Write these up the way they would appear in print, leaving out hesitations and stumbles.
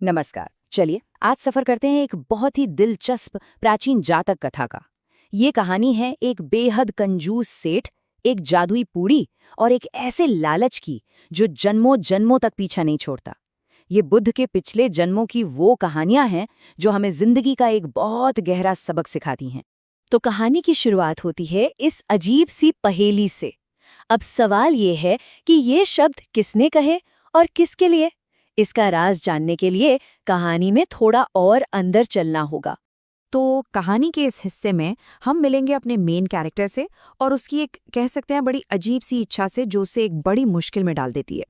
नमस्कार। चलिए आज सफर करते हैं एक बहुत ही दिलचस्प प्राचीन जातक कथा का। ये कहानी है एक बेहद कंजूस सेठ, एक जादुई पूड़ी और एक ऐसे लालच की जो जन्मों जन्मों तक पीछा नहीं छोड़ता। ये बुद्ध के पिछले जन्मों की वो कहानियां हैं जो हमें जिंदगी का एक बहुत गहरा सबक सिखाती हैं। तो कहानी की शुरुआत होती है इस अजीब सी पहेली से। अब सवाल ये है कि ये शब्द किसने कहे और किसके लिए। इसका राज जानने के लिए कहानी में थोड़ा और अंदर चलना होगा। तो कहानी के इस हिस्से में हम मिलेंगे अपने मेन कैरेक्टर से और उसकी एक कह सकते हैं बड़ी अजीब सी इच्छा से जो उसे एक बड़ी मुश्किल में डाल देती है।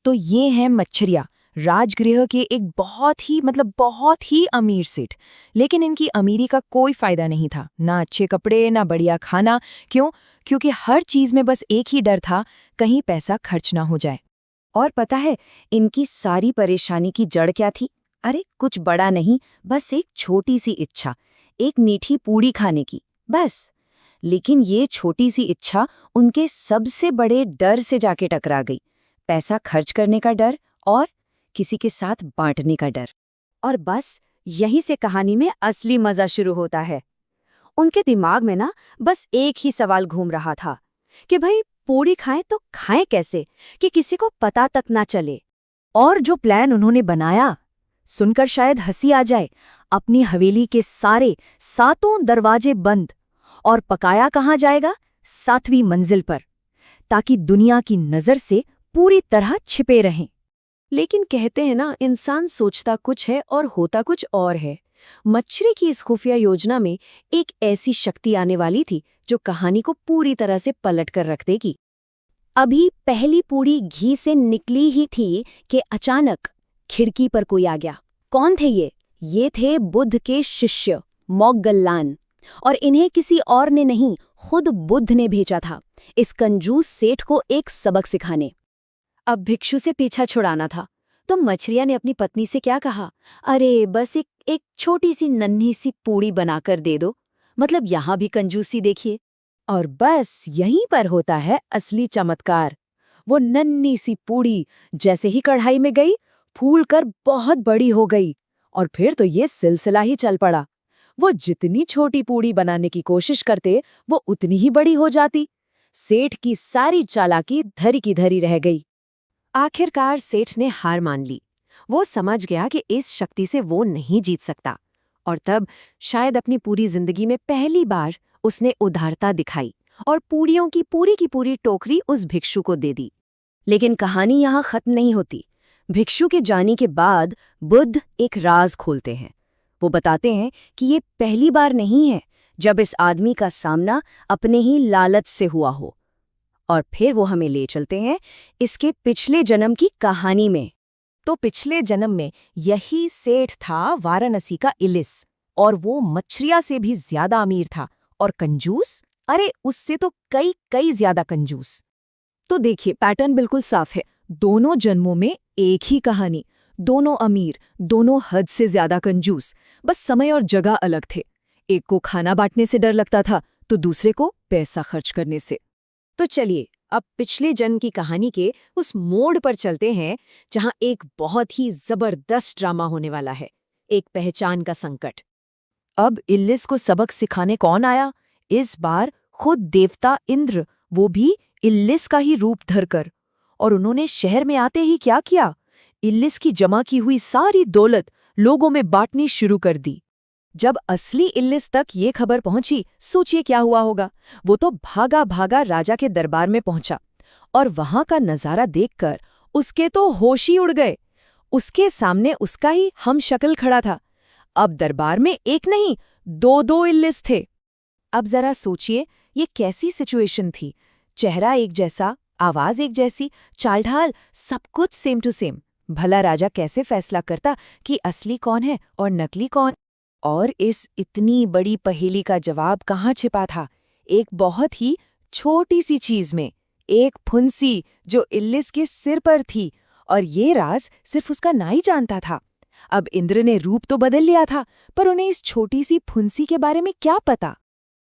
तो ये है मच्छरिया, राजगृह के एक बहुत ही अमीर सेठ। लेकिन इनकी अमीरी का कोई फायदा नहीं था, ना अच्छे कपड़े ना बढ़िया खाना। क्योंकि हर चीज में बस एक ही डर था, कहीं पैसा खर्च ना हो जाए। और पता है इनकी सारी परेशानी की जड़ क्या थी? अरे कुछ बड़ा नहीं, बस एक छोटी सी इच्छा, एक मीठी पूड़ी खाने की, बस। लेकिन ये छोटी सी इच्छा उनके सबसे बड़े डर से जाके टकरा गई। पैसा खर्च करने का डर और किसी के साथ बांटने का डर। और बस यहीं से कहानी में असली मजा शुरू होता है। उनके दिमाग में ना बस एक ही सवाल घूम रहा था कि भाई पूड़ी खाएं तो खाएं कैसे कि किसी को पता तक ना चले। और जो प्लान उन्होंने बनाया, सुनकर शायद हंसी आ जाए। अपनी हवेली के सारे 7 दरवाजे बंद, और पकाया कहाँ जाएगा? 7वीं मंजिल पर, ताकि दुनिया की नजर से पूरी तरह छिपे रहें। लेकिन कहते हैं ना, इंसान सोचता कुछ है और होता कुछ और है। मच्छरी की इस खुफिया योजना में एक ऐसी शक्ति आने वाली थी जो कहानी को पूरी तरह से पलट कर रख देगी। अभी पहली पूड़ी घी से निकली ही थी कि अचानक खिड़की पर कोई आ गया। कौन थे ये? ये थे बुद्ध के शिष्य मोगल्लान। और इन्हें किसी और ने नहीं, खुद बुद्ध ने भेजा था इस कंजूस सेठ को एक सबक सिखाने। अब भिक्षु से पीछा छुड़ाना था। तो मछरिया ने अपनी पत्नी से क्या कहा? अरे बस एक छोटी सी नन्ही सी पूड़ी बनाकर दे दो। मतलब यहाँ भी कंजूसी देखिए। और बस यहीं पर होता है असली चमत्कार। वो नन्ही सी पूड़ी जैसे ही कढ़ाई में गई, फूलकर बहुत बड़ी हो गई। और फिर तो ये सिलसिला ही चल पड़ा। वो जितनी छोटी पूड़ी बनाने की कोशिश करते, वो उतनी ही बड़ी हो जाती। सेठ की सारी चालाकी धरी की धरी रह गई। आखिरकार सेठ ने हार मान ली। वो समझ गया कि इस शक्ति से वो नहीं जीत सकता। और तब शायद अपनी पूरी जिंदगी में पहली बार उसने उदारता दिखाई और पूड़ियों की पूरी टोकरी उस भिक्षु को दे दी। लेकिन कहानी यहाँ खत्म नहीं होती। भिक्षु के जाने के बाद बुद्ध एक राज खोलते हैं। वो बताते हैं कि ये पहली बार नहीं है जब इस आदमी का सामना अपने ही लालच से हुआ हो। और फिर वो हमें ले चलते हैं इसके पिछले जन्म की कहानी में। तो पिछले जन्म में यही सेठ था वाराणसी का इलिस, और वो मच्छरिया से भी ज्यादा अमीर था और कंजूस। अरे उससे तो कई कई ज्यादा कंजूस। तो देखिए पैटर्न बिल्कुल साफ है। दोनों जन्मों में एक ही कहानी, दोनों अमीर, दोनों हद से ज्यादा कंजूस, बस समय और जगह अलग थे। एक को खाना बांटने से डर लगता था तो दूसरे को पैसा खर्च करने से। तो चलिए अब पिछले जन्म की कहानी के उस मोड़ पर चलते हैं जहां एक बहुत ही जबरदस्त ड्रामा होने वाला है, एक पहचान का संकट। अब इल्लिस को सबक सिखाने कौन आया? इस बार खुद देवता इंद्र, वो भी इल्लिस का ही रूप धरकर। और उन्होंने शहर में आते ही क्या किया? इल्लिस की जमा की हुई सारी दौलत लोगों में बांटनी शुरू कर दी। जब असली इल्लिस तक ये खबर पहुंची, सोचिए क्या हुआ होगा। वो तो भागा भागा राजा के दरबार में पहुंचा, और वहां का नजारा देखकर उसके तो होश ही उड़ गए। उसके सामने उसका ही हमशक्ल खड़ा था। अब दरबार में एक नहीं, दो इल्लिस थे। अब जरा सोचिए ये कैसी सिचुएशन थी। चेहरा एक जैसा, आवाज एक जैसी, चालढाल सब कुछ सेम टू सेम। भला राजा कैसे फैसला करता कि असली कौन है और नकली कौन? और इस इतनी बड़ी पहेली का जवाब कहाँ छिपा था? एक बहुत ही छोटी सी चीज में, एक फुंसी जो इल्लिस के सिर पर थी। और ये राज सिर्फ उसका नाई जानता था। अब इंद्र ने रूप तो बदल लिया था, पर उन्हें इस छोटी सी फुंसी के बारे में क्या पता?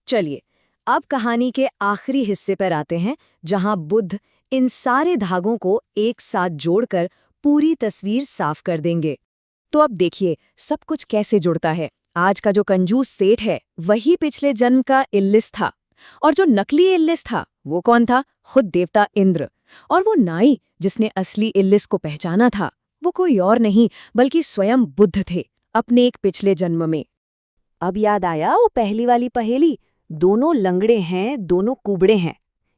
चलिए अब कहानी के आखिरी हिस्से पर आते हैं, जहां बुद्ध इन सारे धागों को एक साथ जोड़कर पूरी तस्वीर साफ कर देंगे। तो अब देखिए सब कुछ कैसे जुड़ता है। आज का जो कंजूस सेठ है वही पिछले जन्म का इल्लिस था, और जो नकली इल्लिस था वो कौन था? खुद देवता इंद्र। और वो नाई जिसने असली इल्लिस को पहचाना था वो कोई और नहीं बल्कि स्वयं बुद्ध थे अपने एक पिछले जन्म में। अब याद आया वो पहली वाली पहेली, दोनों लंगड़े हैं दोनों कुबड़े हैं।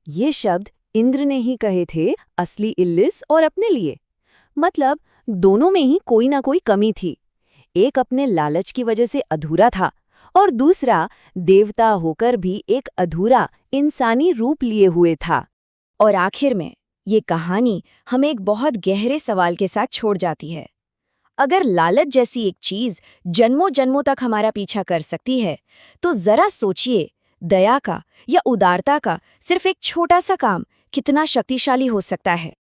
ये शब्द इंद्र ने ही कहे थे असली इल्लिस और अपने लिए। मतलब दोनों में ही कोई ना कोई कमी थी। एक अपने लालच की वजह से अधूरा था और दूसरा देवता होकर भी एक अधूरा इंसानी रूप लिए हुए था। और आखिर में ये कहानी हमें एक बहुत गहरे सवाल के साथ छोड़ जाती है। अगर लालच जैसी एक चीज जन्मों जन्मों तक हमारा पीछा कर सकती है, तो जरा सोचिए दया का या उदारता का सिर्फ एक छोटा सा काम कितना शक्तिशाली हो सकता है।